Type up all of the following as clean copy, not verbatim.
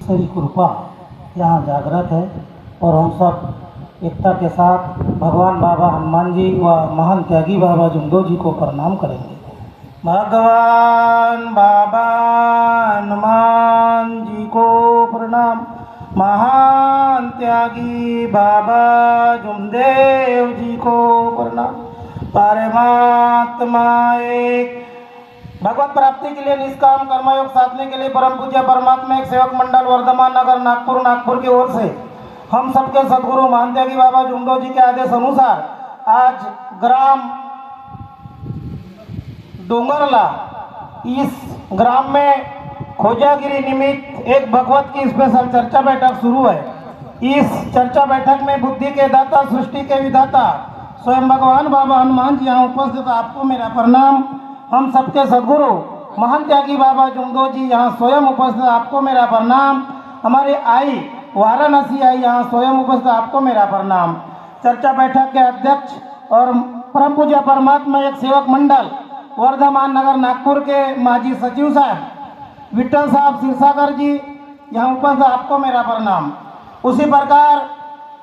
ईश्वरी कृपा यहाँ जागृत है और हम सब एकता के साथ भगवान बाबा हनुमान जी व महान त्यागी बाबा जुमदो जी को प्रणाम करेंगे। भगवान बाबा हनुमान जी को प्रणाम। महान त्यागी बाबा जुमदेव जी को प्रणाम। परमात्मा एक। भगवत प्राप्ति के लिए निष्काम कर्मयोग साधने के लिए परम पूज्य परमात्मा एक सेवक मंडल वर्धमान नगर नागपुर की ओर से हम सबके सदगुरु महान त्यागी बाबा जुमदो जी के आदेश अनुसार आज ग्राम डोंगरला इस ग्राम में खोजागिरी निमित्त एक भगवत की स्पेशल चर्चा बैठक शुरू है। इस चर्चा बैठक में बुद्धि के दाता, सृष्टि के विधाता स्वयं भगवान बाबा हनुमान जी यहाँ उपस्थित। आपको मेरा प्रणाम। हम सबके सदगुरु महान त्यागी बाबा जुमदो जी यहाँ स्वयं उपस्थित। आपको मेरा प्रणाम। हमारे आई वाराणसी आई यहाँ स्वयं उपस्थित। आपको मेरा प्रणाम। चर्चा बैठक के अध्यक्ष और परम पूज्य परमात्मा एक सेवक मंडल वर्धमान नगर नागपुर के माजी सचिव साहब विठल साहब सिरसागर जी यहाँ उपस्थित। आपको मेरा प्रणाम। उसी प्रकार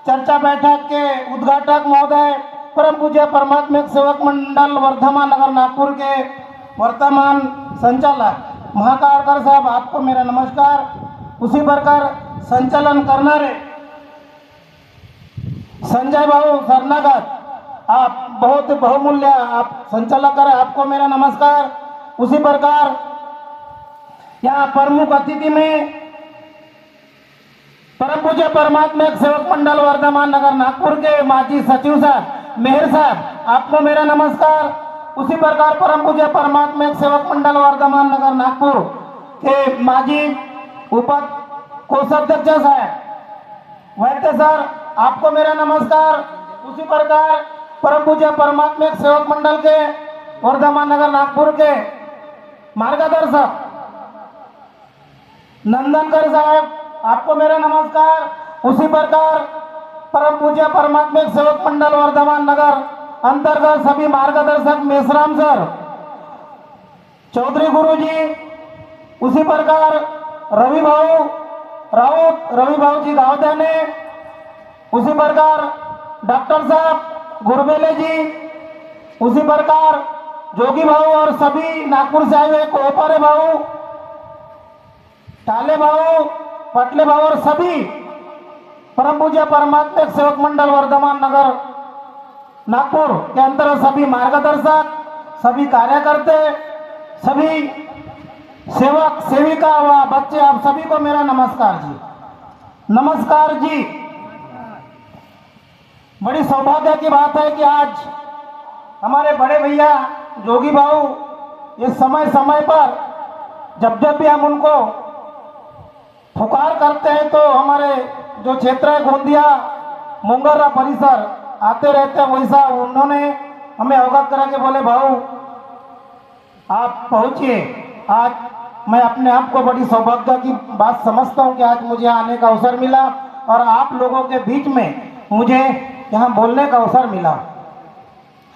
चर्चा बैठक के उद्घाटक महोदय परम पूज्य परमात्मा एक सेवक मंडल वर्धमान नगर नागपुर के वर्तमान संचालक महाकालकर साहब, आपको मेरा नमस्कार। उसी प्रकार संचालन करनारे संजय भाऊ सरनागत, आप बहुत बहुमूल्य आप संचालक कर, आपको मेरा नमस्कार। उसी प्रकार यहाँ प्रमुख अतिथि में परम पूज्य परमात्मा एक सेवक मंडल वर्धमान नगर नागपुर के माजी सचिव साहब मेहर साहब, आपको मेरा नमस्कार। उसी प्रकार परम पूज्य परमात्मा एक सेवक मंडल वर्धमान नगर नागपुर के माजी उप कोषाध्यक्ष साहब वैद्य सर, आपको मेरा नमस्कार। उसी प्रकार परम पूज्य परमात्मा एक सेवक मंडल के वर्धमान नगर नागपुर के मार्गदर्शक नंदनकर साहब, आपको मेरा नमस्कार। उसी प्रकार परम पूज्य परमात्मा एक सेवक मंडल वर्धमान नगर अंतर्गत सभी मार्गदर्शक मेसराम सर, चौधरी गुरु जी, उसी प्रकार रवि भाऊ राउत, रवि भाऊ जी गावदाने, उसी प्रकार डॉक्टर साहब गुरबेले जी, उसी प्रकार जोगी भाऊ और सभी नागपुर से आए हुए कोपारे भाऊ, टाले भाऊ, पटले भाऊ और सभी परम पूज्य परमात्मा एक सेवक मंडल वर्धमान नगर नागपुर के अंतर्गत सभी मार्गदर्शक, सभी कार्यकर्ते, सभी सेवक सेविका व बच्चे, आप सभी को मेरा नमस्कार जी। नमस्कार जी। बड़ी सौभाग्य की बात है कि आज हमारे बड़े भैया जोगी भाऊ इस समय समय पर जब जब भी हम उनको पुकार करते हैं तो हमारे जो क्षेत्र है गोंदिया मुंगरा परिसर आते रहते हैं, वैसा उन्होंने हमें अवगत करा के बोले भाऊ आप पहुंचिए। आज मैं अपने आप को बड़ी सौभाग्य की बात समझता हूं कि आज मुझे आने का अवसर मिला और आप लोगों के बीच में मुझे यहाँ बोलने का अवसर मिला।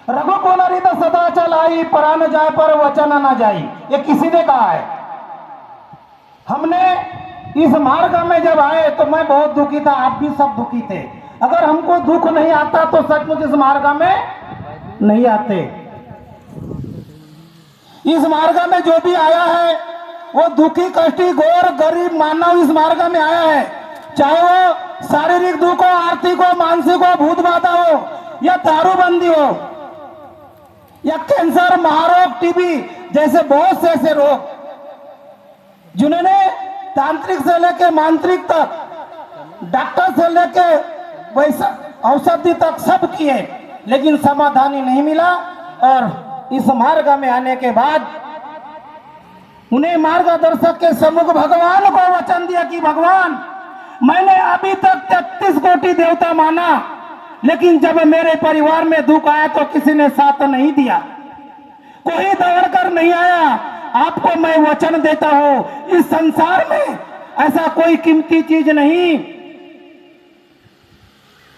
रघुकुल हरित सदा चलाई, परान जाए पर वचन न जाई, ये किसी ने कहा है। हमने इस मार्ग में जब आए तो मैं बहुत दुखी था, आप भी सब दुखी थे। अगर हमको दुख नहीं आता तो सचमुच इस मार्ग में नहीं आते। इस मार्ग में जो भी आया है वो दुखी, कष्टी, घोर, गरीब मानव इस मार्ग में आया है। चाहे वो शारीरिक दुख हो, आर्थिक हो, मानसिक हो, भूत बाधा हो या दारूबंदी हो या कैंसर, महारोग, टीबी जैसे बहुत से ऐसे रोग जिन्होंने तांत्रिक से लेके मांत्रिक तक, डॉक्टर से लेके वैसा औषधि तक सब किए, लेकिन समाधान ही नहीं मिला। और इस मार्ग में आने के बाद उन्हें मार्गदर्शक के सम्मुख भगवान को वचन दिया कि भगवान मैंने अभी तक 33 कोटि देवता माना, लेकिन जब मेरे परिवार में दुख आया तो किसी ने साथ नहीं दिया, कोई दौड़ कर नहीं आया। आपको मैं वचन देता हूं इस संसार में ऐसा कोई कीमती चीज नहीं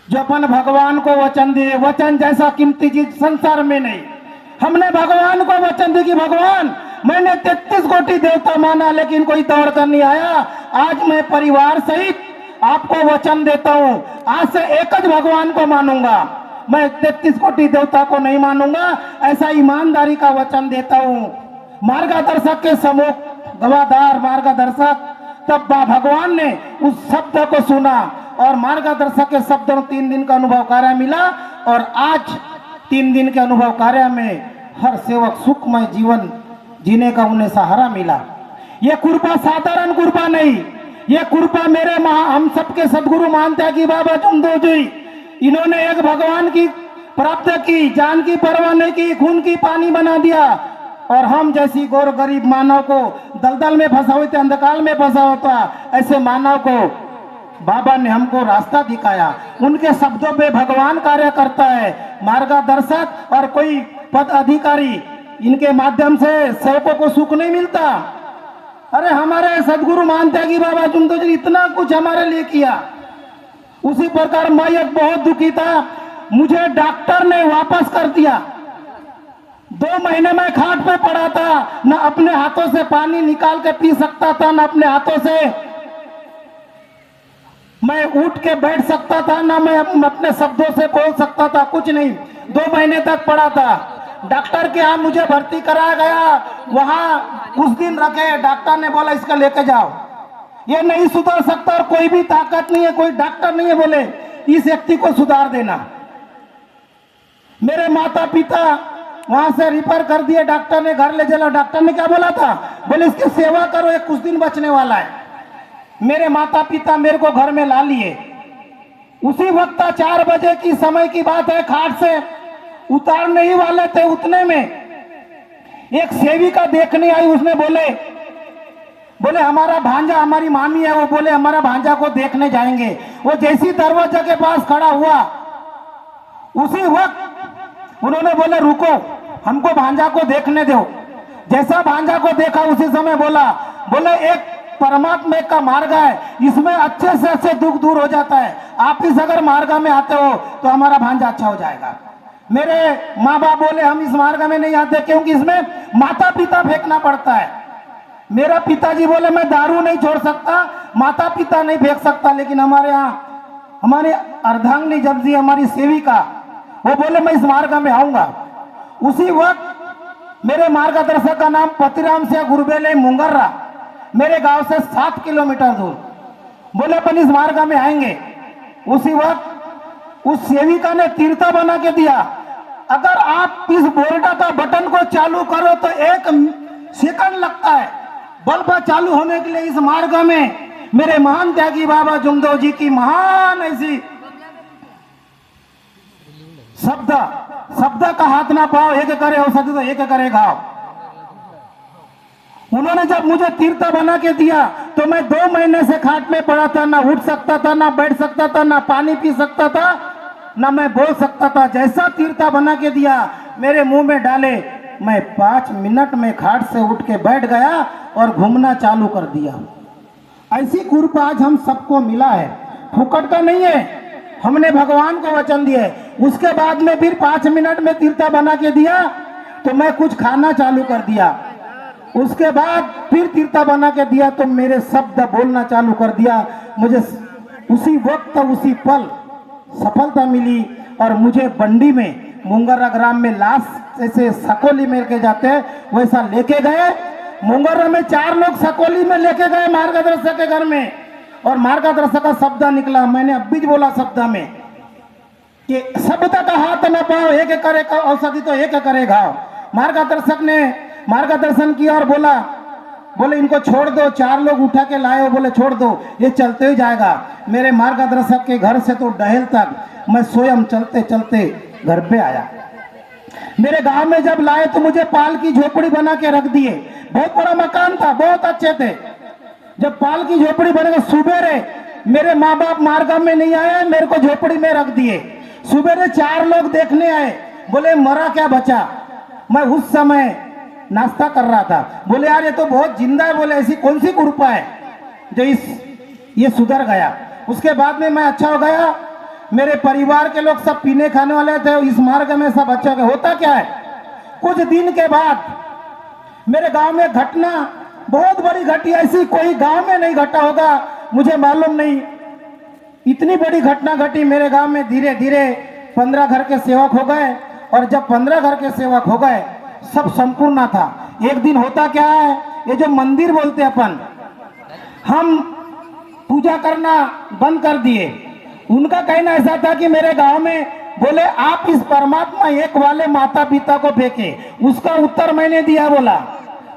जो अपन भगवान को वचन दिए। वचन जैसा कीमती चीज संसार में नहीं। हमने भगवान को वचन दी कि भगवान मैंने 33 कोटि देवता माना लेकिन कोई दौड़ कर नहीं आया। आज मैं परिवार सहित आपको वचन देता हूं, आज से एक ज भगवान को मानूंगा, मैं 33 कोटि देवता को नहीं मानूंगा, ऐसा ईमानदारी का वचन देता हूं। मार्गदर्शक के सम्मुख गवाधार मार्गदर्शक, तब भगवान ने उस शब्द को सुना और मार्गदर्शक के शब्दों 3 दिन का अनुभव कार्य मिला और आज 3 दिन के अनुभव कार्य में हर सेवक सुखमय जीवन जीने का उन्हें सहारा मिला। यह कृपा साधारण कृपा नहीं, यह कृपा मेरे हम सबके सदगुरु मानते कि बाबा जुमदो जी, इन्होंने एक भगवान की प्राप्त की, जान की परवाह नहीं की, खून की पानी बना दिया और हम जैसी गौर गरीब मानव को दलदल में फंसा हुआ, अंधकार में फंसा होता, ऐसे मानव को बाबा ने हमको रास्ता दिखाया। उनके शब्दों पे भगवान कार्य करता है। मार्गदर्शक और कोई पद अधिकारी, इनके माध्यम से सेवकों को सुख नहीं मिलता। अरे हमारे सदगुरु मानते हैं कि बाबा तुम तो इतना कुछ हमारे लिए किया। उसी प्रकार मैं एक बहुत दुखी था, मुझे डॉक्टर ने वापस कर दिया। 2 महीने में खाट पे पड़ा था, न अपने हाथों से पानी निकाल के पी सकता था, न अपने हाथों से मैं उठ के बैठ सकता था, ना मैं अपने शब्दों से बोल सकता था, कुछ नहीं। 2 महीने तक पड़ा था। डॉक्टर के यहाँ मुझे भर्ती कराया गया, वहां कुछ दिन रखे। डॉक्टर ने बोला इसका लेके जाओ, ये नहीं सुधर सकता और कोई भी ताकत नहीं है, कोई डॉक्टर नहीं है बोले इस व्यक्ति को सुधार देना। मेरे माता पिता वहां से रिफर कर दिए, डॉक्टर ने घर ले चला। डॉक्टर ने क्या बोला था, बोले इसकी सेवा करो, ये कुछ दिन बचने वाला है। मेरे माता पिता मेरे को घर में ला लिए। उसी वक्त 4 बजे की समय की बात है, खाट से उतारने ही वाले थे, उतने में एक सेविका देखने आई। उसने बोले हमारा भांजा, हमारी मामी है, वो बोले हमारा भांजा को देखने जाएंगे। वो जैसी दरवाजा के पास खड़ा हुआ, उसी वक्त उन्होंने बोले रुको, हमको भांजा को देखने दो। जैसा भांजा को देखा उसी समय बोले एक परमात्मा का मार्ग है, इसमें अच्छे से अच्छे दुख दूर हो जाता है। आप इस अगर मार्ग में आते हो तो हमारा भांजा अच्छा हो जाएगा। मेरे माँ बाप बोले हम इस मार्ग में नहीं आते क्योंकि इसमें माता पिता फेंकना पड़ता है। मेरा पिताजी बोले मैं दारू नहीं छोड़ सकता, माता पिता नहीं फेंक सकता, लेकिन हमारे यहाँ हमारी अर्धांगिनी जब जी हमारी सेविका, वो बोले मैं इस मार्ग में आऊंगा। उसी वक्त मेरे मार्गदर्शक का नाम पतिराम से गुरुबेले मुंगर्रा, मेरे गांव से 7 किलोमीटर दूर, बोले अपन इस मार्ग में आएंगे। उसी वक्त उस सेविका ने तीर्थ बना के दिया, अगर आप इस बोर्ड का बटन को चालू करो तो 1 सेकंड लगता है बल्ब चालू होने के लिए। इस मार्ग में मेरे महान त्यागी बाबा जुमदो जी की महान ऐसी शब्द का हाथ ना पाओ, एक करे औषधि तो एक करे घाव। उन्होंने जब मुझे तीर्थ बना के दिया तो मैं 2 महीने से खाट में पड़ा था, ना उठ सकता था, ना बैठ सकता था, ना पानी पी सकता था, ना मैं बोल सकता था। जैसा तीर्थ बना के दिया मेरे मुंह में डाले, मैं 5 मिनट में खाट से उठ के बैठ गया और घूमना चालू कर दिया। ऐसी कृपा आज हम सबको मिला है, फुकट का नहीं है, हमने भगवान को वचन दिए। उसके बाद में फिर 5 मिनट में तीर्थ बना के दिया तो मैं कुछ खाना चालू कर दिया। उसके बाद फिर तीर्थ बना के दिया तो मेरे शब्द बोलना चालू कर दिया। मुझे उसी वक्त उसी पल सफलता मिली और मुझे बंडी में मुंगर्रा ग्राम में लाश जैसे सकोली में लेके जाते हैं वैसा लेके गए। मुंगर्रा में 4 लोग सकोली में लेके गए मार्गदर्शक के घर में, और मार्गदर्शक का शब्द निकला, मैंने अब भी बोला शब्द में कि शब्द का हाथ न पाओ, एक करे औषधि तो एक करे घाव। मार्गदर्शक ने मार्गदर्शन किया और बोले इनको छोड़ दो। 4 लोग उठा के लाए, बोले छोड़ दो, ये चलते ही जाएगा। मेरे मार्गदर्शक के घर से तो डहेल तक मैं स्वयं चलते चलते घर पे आया। मेरे गांव में जब लाए तो मुझे पाल की झोपड़ी बना के रख दिए। बहुत बड़ा मकान था, बहुत अच्छे थे। जब पाल की झोपड़ी बने सुबेरे मेरे माँ बाप मार्ग में नहीं आए, मेरे को झोपड़ी में रख दिए। सुबेरे 4 लोग देखने आए, बोले मरा क्या बचा। मैं उस समय नाश्ता कर रहा था, बोले यार ये तो बहुत जिंदा है। बोले ऐसी कौन सी कृपा है जो ये सुधर गया। उसके बाद में मैं अच्छा हो गया। मेरे परिवार के लोग सब पीने खाने वाले थे, इस मार्ग में सब अच्छा हो गया। होता क्या है, कुछ दिन के बाद मेरे गांव में घटना बहुत बड़ी घटी, ऐसी कोई गांव में नहीं घटा होगा, मुझे मालूम नहीं। इतनी बड़ी घटना घटी मेरे गांव में। धीरे धीरे 15 घर के सेवक हो गए, और जब 15 घर के सेवक हो गए, सब संपूर्ण था। एक दिन होता क्या है, ये जो मंदिर बोलते अपन, हम पूजा करना बंद कर दिए। उनका कहना ऐसा था कि मेरे गांव में बोले आप इस परमात्मा एक वाले माता पिता को फेंके। उसका उत्तर मैंने दिया।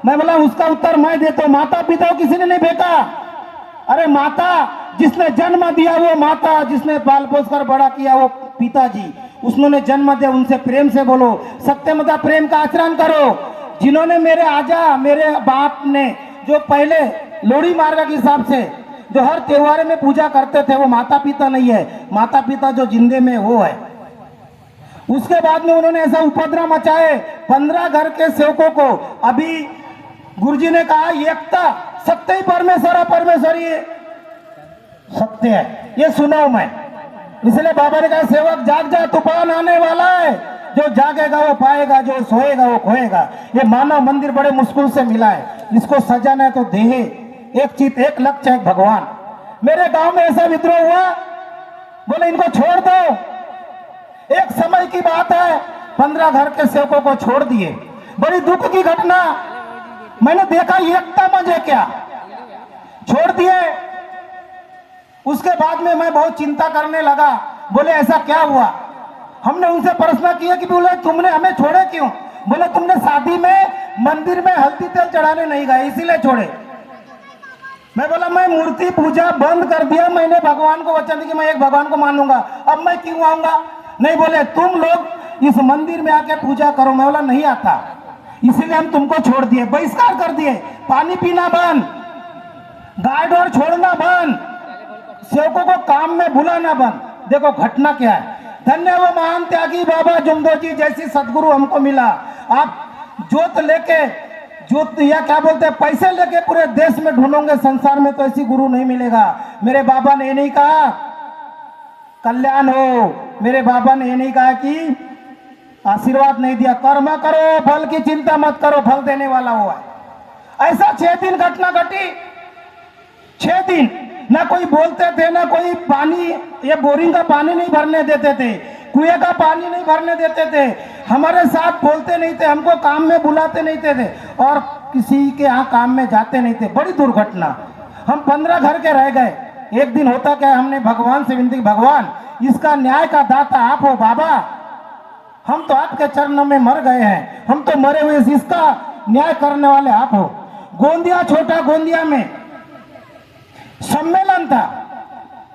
मैं बोला उसका उत्तर मैं देता हूं, माता पिता को किसी ने नहीं फेंका। अरे माता जिसने जन्म दिया वो माता, जिसने पाल पोस कर बड़ा किया वो पिताजी, उसने जन्म दिया, उनसे प्रेम से बोलो, सत्यमता प्रेम का आचरण करो। जिन्होंने मेरे बाप ने जो पहले लोहड़ी मार्ग के हिसाब से जो हर त्योहार में पूजा करते थे, वो माता पिता नहीं है। माता पिता जो जिंदे में वो है। उसके बाद में उन्होंने ऐसा उपद्रव मचाए 15 घर के सेवकों को। अभी गुरुजी ने कहा एकता सत्य ही परमेश्वर है, परमेश्वर ही सत्य है, ये सुनाऊं मैं। इसलिए बाबा ने कहा सेवक जाग जा, तूफान आने वाला है, जो जागेगा वो पाएगा, जो सोएगा वो खोएगा। ये मानव मंदिर बड़े मुश्किल से मिला है, इसको सजाना है तो देहे एक चित एक लक्ष्य है भगवान। मेरे गांव में ऐसा विद्रोह हुआ, बोले इनको छोड़ दो। एक समय की बात है, 15 घर के सेवकों को छोड़ दिए। बड़ी दुख की घटना, मैंने देखा एकता मजे क्या, छोड़ दिए। उसके बाद में मैं बहुत चिंता करने लगा, बोले ऐसा क्या हुआ। हमने उनसे प्रश्न किया कि बोले तुमने हमें छोड़े क्यों। बोले तुमने शादी में मंदिर में हल्दी तेल चढ़ाने नहीं गए इसीलिए छोड़े। मैं बोला मैं मूर्ति पूजा बंद कर दिया, मैंने भगवान को वचन दिया कि मैं एक भगवान को मानूंगा, अब मैं क्यों आऊंगा। नहीं, बोले तुम लोग इस मंदिर में आके पूजा करो। मैं बोला नहीं आता, इसीलिए हम तुमको छोड़ दिए, बहिष्कार कर दिए। पानी पीना बंद, गाय डोर छोड़ना बंद, सेवकों को काम में बुलाना बंद। देखो घटना क्या है। धन्य वो महान त्यागी बाबा जुमदो जी जैसी सदगुरु हमको मिला। आप जोत लेके, जोत या क्या बोलते हैं, पैसे लेके पूरे देश में ढूंढोगे संसार में तो ऐसी गुरु नहीं मिलेगा। मेरे बाबा ने ये नहीं कहा कल्याण हो, मेरे बाबा ने ये नहीं कहा कि आशीर्वाद नहीं दिया, कर्म करो फल की चिंता मत करो, फल देने वाला हुआ है। ऐसा 6 दिन घटना घटी। 6 दिन ना कोई बोलते थे, ना कोई पानी, ये बोरिंग का पानी नहीं भरने देते थे, कुएं का पानी नहीं भरने देते थे, हमारे साथ बोलते नहीं थे, हमको काम में बुलाते नहीं थे और किसी के यहाँ काम में जाते नहीं थे। बड़ी दुर्घटना। हम 15 घर के रह गए। एक दिन होता क्या, हमने भगवान से विनती, भगवान इसका न्याय का दाता आप हो बाबा, हम तो आपके चरणों में मर गए हैं, हम तो मरे हुए, इसका न्याय करने वाले आप हो। गोंदिया, छोटा गोंदिया में सम्मेलन था।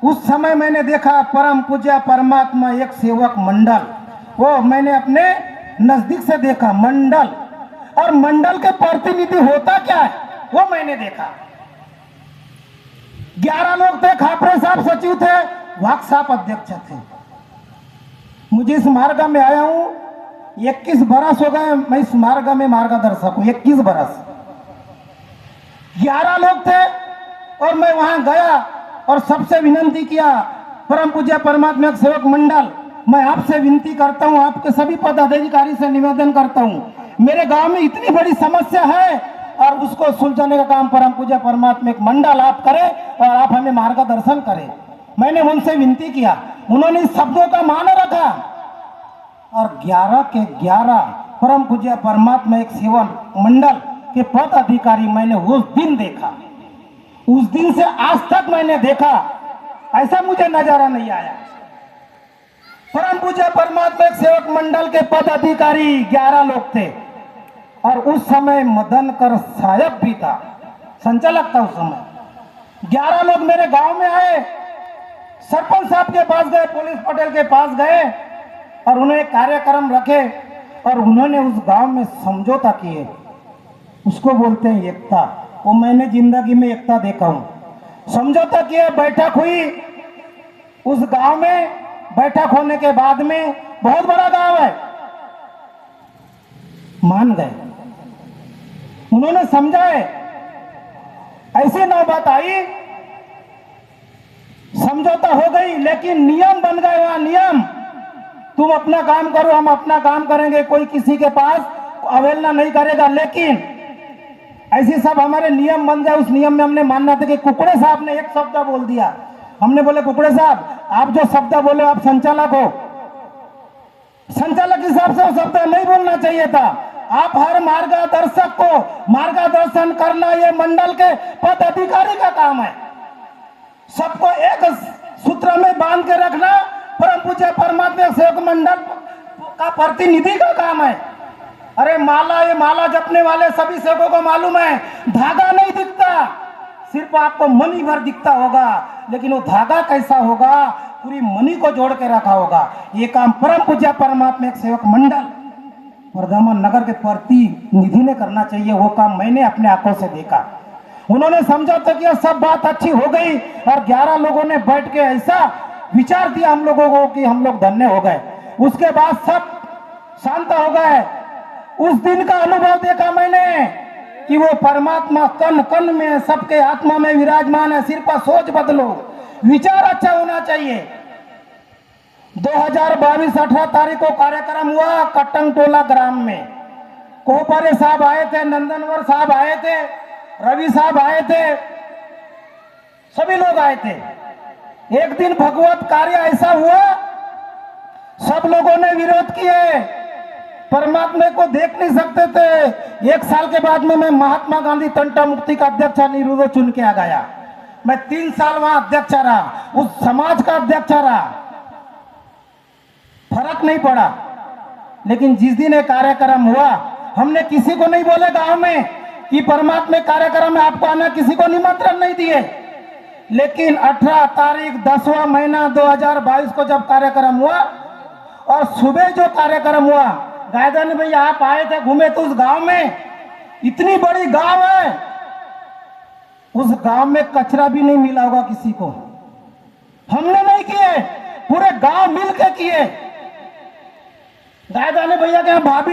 उस समय मैंने देखा परम पूज्य परमात्मा एक सेवक मंडल, वो मैंने अपने नजदीक से देखा मंडल, और मंडल के प्रतिनिधि होता क्या है वो मैंने देखा। 11 लोग थे, खापरे साहब सचिव थे, वाक साहब अध्यक्ष थे। मुझे इस मार्ग में आया हूं 21 बरस हो गए, मैं इस मार्ग में मार्गदर्शक हूं 21 बरस। 11 लोग थे और मैं वहां गया और सबसे विनती किया, परम पूज्य परमात्मा सेवक मंडल, मैं आपसे विनती करता हूं, आपके सभी पदाधिकारी से निवेदन करता हूं, मेरे गांव में इतनी बड़ी समस्या है और उसको सुलझाने का काम परम पूज्य परमात्मा एक मंडल आप करें और आप हमें मार्गदर्शन करें। मैंने उनसे विनती किया, उन्होंने इस शब्दों का मान रखा और 11 के 11 परम पूज्य परमात्मा एक सेवक मंडल के पद अधिकारी मैंने उस दिन देखा। उस दिन से आज तक मैंने देखा, ऐसा मुझे नजारा नहीं आया। परम पूज्य परमात्मा एक सेवक मंडल के पद अधिकारी 11 लोग थे और उस समय मदन कर साहब भी था, संचालक था उस समय। 11 लोग मेरे गांव में आए, सरपंच साहब के पास गए, पुलिस पटेल के पास गए और उन्होंने कार्यक्रम रखे और उन्होंने उस गांव में समझौता किए, उसको बोलते हैं एकता। वो मैंने जिंदगी में एकता देखा हूं। समझौता किया, बैठक हुई उस गांव में। बैठक होने के बाद में, बहुत बड़ा गांव है, मान गए, उन्होंने समझाए। ऐसी नौबत आई, समझौता हो गई, लेकिन नियम बन गए वहां। नियम, तुम अपना काम करो, हम अपना काम करेंगे, कोई किसी के पास अवहेलना नहीं करेगा। लेकिन ऐसे सब हमारे नियम बन गए। उस नियम में हमने मानना था कि कुकड़े साहब ने एक शब्द बोल दिया, हमने बोले कुकड़े साहब आप जो शब्द बोले आप संचालक हो, संचालक हिसाब से वो शब्द नहीं बोलना चाहिए था। आप हर मार्गदर्शक को मार्गदर्शन करना ये मंडल के पद अधिकारी का काम है। सबको एक सूत्र में बांध के रखना परम पूज्य परमात्मा सेवक मंडल का प्रतिनिधि का काम है। अरे माला, ये माला जपने वाले सभी सेवकों को मालूम है धागा नहीं दिखता, सिर्फ आपको मनी भर दिखता होगा, लेकिन वो धागा कैसा होगा, पूरी मनी को जोड़ के रखा होगा। ये काम परम पूज्य परमात्मा एक सेवक मंडल वर्धमान नगर के प्रतिनिधि ने करना चाहिए। वो काम मैंने अपने आंखों से देखा। उन्होंने समझा तो कि सब बात अच्छी हो गई और 11 लोगों ने बैठ के ऐसा विचार दिया हम लोगों को कि हम लोग धन्य हो गए। उसके बाद सब शांत हो गए। उस दिन का अनुभव देखा मैंने कि वो परमात्मा कण कण में सबके आत्मा में विराजमान है। सिर्फ सोच बदलो, विचार अच्छा होना चाहिए। 2022 18 तारीख को कार्यक्रम हुआ कट्टंग टोला ग्राम में। कोपारे साहब आए थे, नंदनवर साहब आए थे, रवि साहब आए थे, सभी लोग आए थे। एक दिन भगवत कार्य ऐसा हुआ, सब लोगों ने विरोध किए, परमात्मा को देख नहीं सकते थे। 1 साल के बाद में मैं महात्मा गांधी तंटा मुक्ति का अध्यक्ष निरुद्ध चुन के आ गया। मैं 3 साल वहां अध्यक्ष रहा, उस समाज का अध्यक्ष रहा, फर्क नहीं पड़ा। लेकिन जिस दिन ये कार्यक्रम हुआ, हमने किसी को नहीं बोले गांव में कि परमात्मा कार्यक्रम में आपको आना, किसी को निमंत्रण नहीं दिए। लेकिन 18 तारीख 10वां महीना 2022 को जब कार्यक्रम हुआ और सुबह जो कार्यक्रम हुआ, गायदानी भैया आप आए थे, घूमे तो उस गांव में, इतनी बड़ी गांव है, उस गांव में कचरा भी नहीं मिला होगा किसी को। हमने नहीं किए, पूरे गांव मिलकर किए। गायदानी भैया के यहाँ भाभी